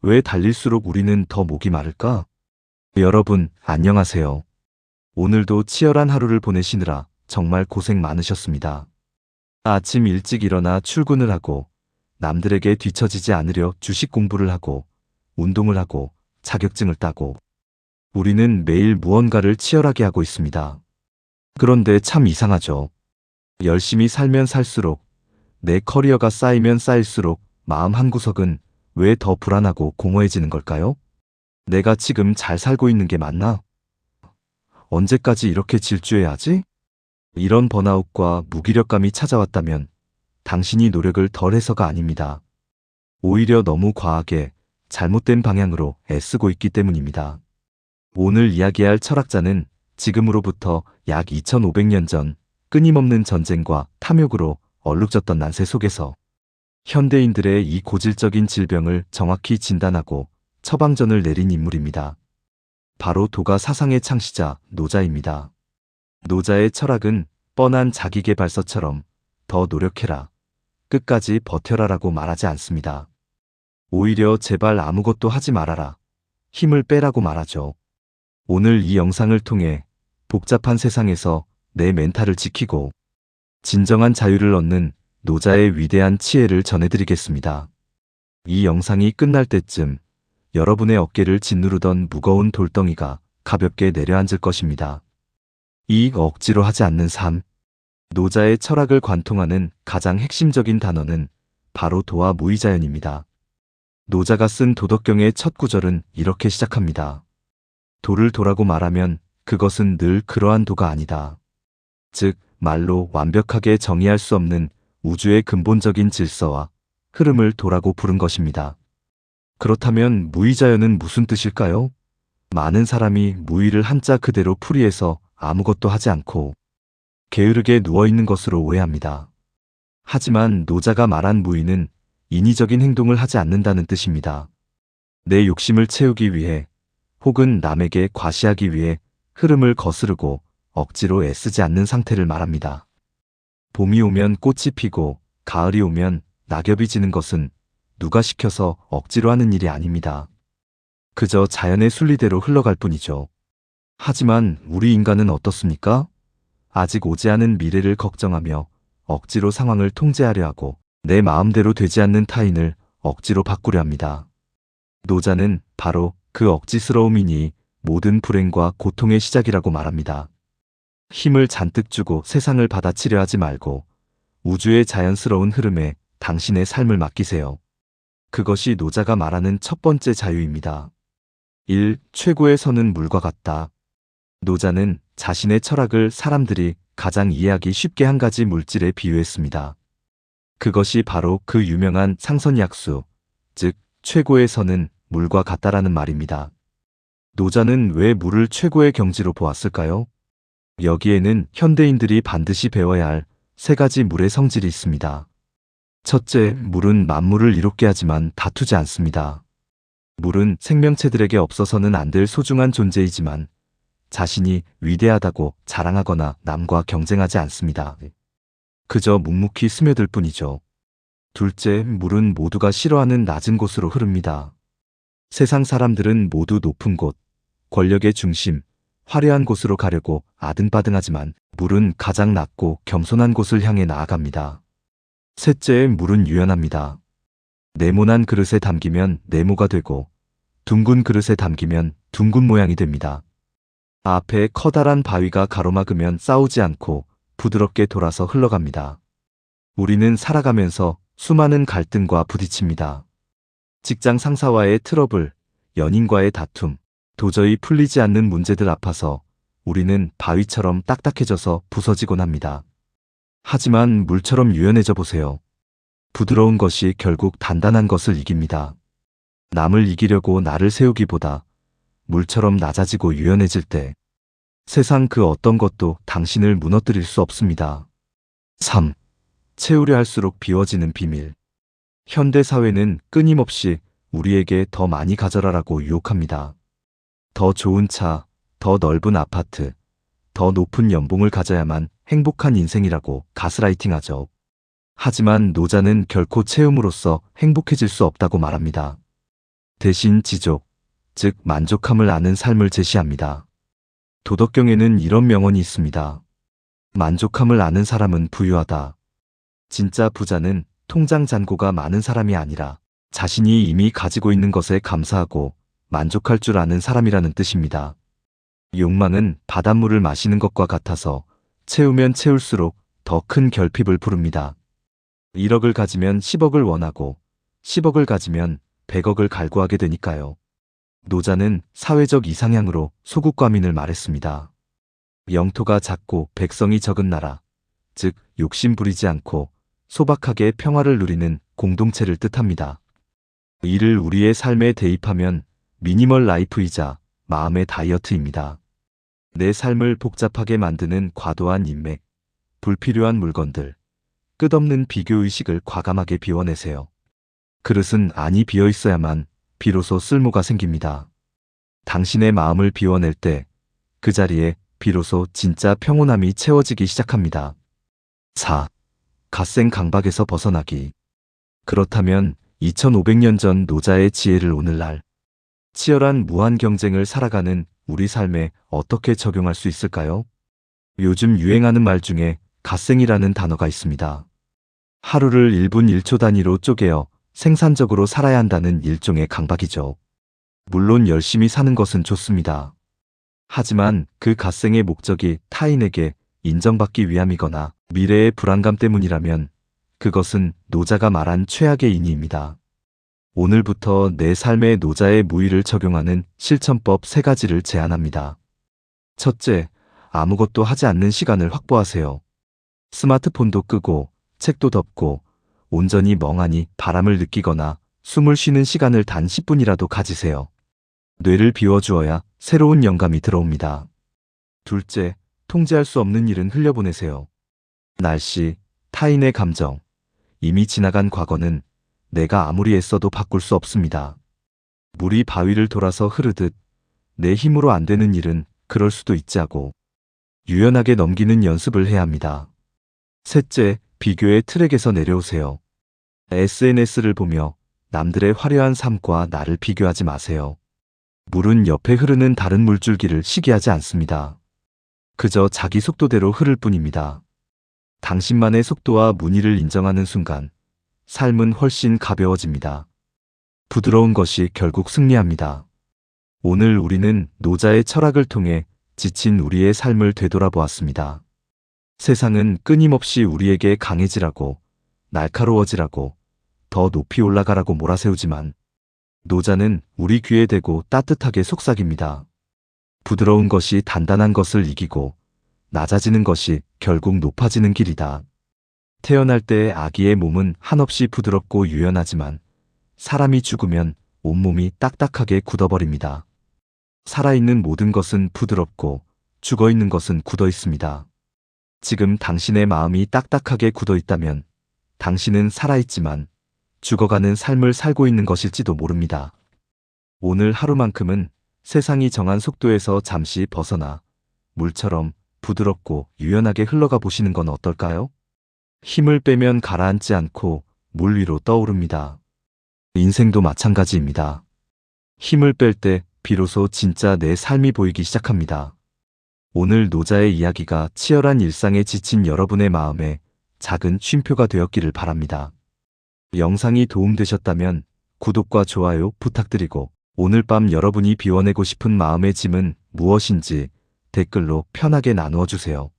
왜 달릴수록 우리는 더 목이 마를까? 여러분, 안녕하세요. 오늘도 치열한 하루를 보내시느라 정말 고생 많으셨습니다. 아침 일찍 일어나 출근을 하고, 남들에게 뒤처지지 않으려 주식 공부를 하고, 운동을 하고, 자격증을 따고, 우리는 매일 무언가를 치열하게 하고 있습니다. 그런데 참 이상하죠. 열심히 살면 살수록, 내 커리어가 쌓이면 쌓일수록 마음 한구석은 왜 더 불안하고 공허해지는 걸까요? 내가 지금 잘 살고 있는 게 맞나? 언제까지 이렇게 질주해야 하지? 이런 번아웃과 무기력감이 찾아왔다면 당신이 노력을 덜 해서가 아닙니다. 오히려 너무 과하게 잘못된 방향으로 애쓰고 있기 때문입니다. 오늘 이야기할 철학자는 지금으로부터 약 2500년 전 끊임없는 전쟁과 탐욕으로 얼룩졌던 난세 속에서 현대인들의 이 고질적인 질병을 정확히 진단하고 처방전을 내린 인물입니다. 바로 도가 사상의 창시자 노자입니다. 노자의 철학은 뻔한 자기계발서처럼 더 노력해라, 끝까지 버텨라라고 말하지 않습니다. 오히려 제발 아무것도 하지 말아라, 힘을 빼라고 말하죠. 오늘 이 영상을 통해 복잡한 세상에서 내 멘탈을 지키고 진정한 자유를 얻는 노자의 위대한 치해를 전해드리겠습니다. 이 영상이 끝날 때쯤 여러분의 어깨를 짓누르던 무거운 돌덩이가 가볍게 내려앉을 것입니다. 이 억지로 하지 않는 삶. 노자의 철학을 관통하는 가장 핵심적인 단어는 바로 도와 무의자연입니다. 노자가 쓴 도덕경의 첫 구절은 이렇게 시작합니다. 도를 도라고 말하면 그것은 늘 그러한 도가 아니다. 즉, 말로 완벽하게 정의할 수 없는 우주의 근본적인 질서와 흐름을 도라고 부른 것입니다. 그렇다면 무의자연은 무슨 뜻일까요? 많은 사람이 무의를 한자 그대로 풀이해서 아무것도 하지 않고 게으르게 누워있는 것으로 오해합니다. 하지만 노자가 말한 무의는 인위적인 행동을 하지 않는다는 뜻입니다. 내 욕심을 채우기 위해 혹은 남에게 과시하기 위해 흐름을 거스르고 억지로 애쓰지 않는 상태를 말합니다. 봄이 오면 꽃이 피고 가을이 오면 낙엽이 지는 것은 누가 시켜서 억지로 하는 일이 아닙니다. 그저 자연의 순리대로 흘러갈 뿐이죠. 하지만 우리 인간은 어떻습니까? 아직 오지 않은 미래를 걱정하며 억지로 상황을 통제하려 하고 내 마음대로 되지 않는 타인을 억지로 바꾸려 합니다. 노자는 바로 그 억지스러움이니 모든 불행과 고통의 시작이라고 말합니다. 힘을 잔뜩 주고 세상을 받아치려 하지 말고 우주의 자연스러운 흐름에 당신의 삶을 맡기세요. 그것이 노자가 말하는 첫 번째 자유입니다. 1. 최고의 선은 물과 같다. 노자는 자신의 철학을 사람들이 가장 이해하기 쉽게 한 가지 물질에 비유했습니다. 그것이 바로 그 유명한 상선약수, 즉 최고의 선은 물과 같다라는 말입니다. 노자는 왜 물을 최고의 경지로 보았을까요? 여기에는 현대인들이 반드시 배워야 할 세 가지 물의 성질이 있습니다. 첫째, 물은 만물을 이롭게 하지만 다투지 않습니다. 물은 생명체들에게 없어서는 안 될 소중한 존재이지만 자신이 위대하다고 자랑하거나 남과 경쟁하지 않습니다. 그저 묵묵히 스며들 뿐이죠. 둘째, 물은 모두가 싫어하는 낮은 곳으로 흐릅니다. 세상 사람들은 모두 높은 곳, 권력의 중심, 화려한 곳으로 가려고 아등바등하지만 물은 가장 낮고 겸손한 곳을 향해 나아갑니다. 셋째, 물은 유연합니다. 네모난 그릇에 담기면 네모가 되고 둥근 그릇에 담기면 둥근 모양이 됩니다. 앞에 커다란 바위가 가로막으면 싸우지 않고 부드럽게 돌아서 흘러갑니다. 우리는 살아가면서 수많은 갈등과 부딪힙니다. 직장 상사와의 트러블, 연인과의 다툼, 도저히 풀리지 않는 문제들 앞에서 우리는 바위처럼 딱딱해져서 부서지곤 합니다. 하지만 물처럼 유연해져 보세요. 부드러운 것이 결국 단단한 것을 이깁니다. 남을 이기려고 나를 세우기보다 물처럼 낮아지고 유연해질 때 세상 그 어떤 것도 당신을 무너뜨릴 수 없습니다. 3. 채우려 할수록 비워지는 비밀. 현대 사회는 끊임없이 우리에게 더 많이 가져라라고 유혹합니다. 더 좋은 차, 더 넓은 아파트, 더 높은 연봉을 가져야만 행복한 인생이라고 가스라이팅하죠. 하지만 노자는 결코 채움으로써 행복해질 수 없다고 말합니다. 대신 지족, 즉 만족함을 아는 삶을 제시합니다. 도덕경에는 이런 명언이 있습니다. 만족함을 아는 사람은 부유하다. 진짜 부자는 통장 잔고가 많은 사람이 아니라 자신이 이미 가지고 있는 것에 감사하고 만족할 줄 아는 사람이라는 뜻입니다. 욕망은 바닷물을 마시는 것과 같아서 채우면 채울수록 더 큰 결핍을 부릅니다. 1억을 가지면 10억을 원하고 10억을 가지면 100억을 갈구하게 되니까요. 노자는 사회적 이상향으로 소국과민을 말했습니다. 영토가 작고 백성이 적은 나라, 즉 욕심 부리지 않고 소박하게 평화를 누리는 공동체를 뜻합니다. 이를 우리의 삶에 대입하면 미니멀 라이프이자 마음의 다이어트입니다. 내 삶을 복잡하게 만드는 과도한 인맥, 불필요한 물건들, 끝없는 비교의식을 과감하게 비워내세요. 그릇은 안이 비어 있어야만 비로소 쓸모가 생깁니다. 당신의 마음을 비워낼 때 그 자리에 비로소 진짜 평온함이 채워지기 시작합니다. 4. 갓생 강박에서 벗어나기. 그렇다면 2500년 전 노자의 지혜를 오늘날 치열한 무한 경쟁을 살아가는 우리 삶에 어떻게 적용할 수 있을까요? 요즘 유행하는 말 중에 갓생이라는 단어가 있습니다. 하루를 1분 1초 단위로 쪼개어 생산적으로 살아야 한다는 일종의 강박이죠. 물론 열심히 사는 것은 좋습니다. 하지만 그 갓생의 목적이 타인에게 인정받기 위함이거나 미래의 불안감 때문이라면 그것은 노자가 말한 최악의 인의입니다. 오늘부터 내 삶에 노자의 무의를 적용하는 실천법 3가지를 제안합니다. 첫째, 아무것도 하지 않는 시간을 확보하세요. 스마트폰도 끄고 책도 덮고 온전히 멍하니 바람을 느끼거나 숨을 쉬는 시간을 단 10분이라도 가지세요. 뇌를 비워주어야 새로운 영감이 들어옵니다. 둘째, 통제할 수 없는 일은 흘려보내세요. 날씨, 타인의 감정, 이미 지나간 과거는 내가 아무리 애써도 바꿀 수 없습니다. 물이 바위를 돌아서 흐르듯 내 힘으로 안 되는 일은 그럴 수도 있지 하고 유연하게 넘기는 연습을 해야 합니다. 셋째, 비교의 트랙에서 내려오세요. SNS를 보며 남들의 화려한 삶과 나를 비교하지 마세요. 물은 옆에 흐르는 다른 물줄기를 시기하지 않습니다. 그저 자기 속도대로 흐를 뿐입니다. 당신만의 속도와 무늬를 인정하는 순간 삶은 훨씬 가벼워집니다. 부드러운 것이 결국 승리합니다. 오늘 우리는 노자의 철학을 통해 지친 우리의 삶을 되돌아보았습니다. 세상은 끊임없이 우리에게 강해지라고, 날카로워지라고, 더 높이 올라가라고 몰아세우지만 노자는 우리 귀에 대고 따뜻하게 속삭입니다. 부드러운 것이 단단한 것을 이기고 낮아지는 것이 결국 높아지는 길이다. 태어날 때 아기의 몸은 한없이 부드럽고 유연하지만 사람이 죽으면 온몸이 딱딱하게 굳어버립니다. 살아있는 모든 것은 부드럽고 죽어있는 것은 굳어 있습니다. 지금 당신의 마음이 딱딱하게 굳어 있다면 당신은 살아있지만 죽어가는 삶을 살고 있는 것일지도 모릅니다. 오늘 하루만큼은 세상이 정한 속도에서 잠시 벗어나 물처럼 부드럽고 유연하게 흘러가 보시는 건 어떨까요? 힘을 빼면 가라앉지 않고 물 위로 떠오릅니다. 인생도 마찬가지입니다. 힘을 뺄 때 비로소 진짜 내 삶이 보이기 시작합니다. 오늘 노자의 이야기가 치열한 일상에 지친 여러분의 마음에 작은 쉼표가 되었기를 바랍니다. 영상이 도움되셨다면 구독과 좋아요 부탁드리고 오늘 밤 여러분이 비워내고 싶은 마음의 짐은 무엇인지 댓글로 편하게 나누어 주세요.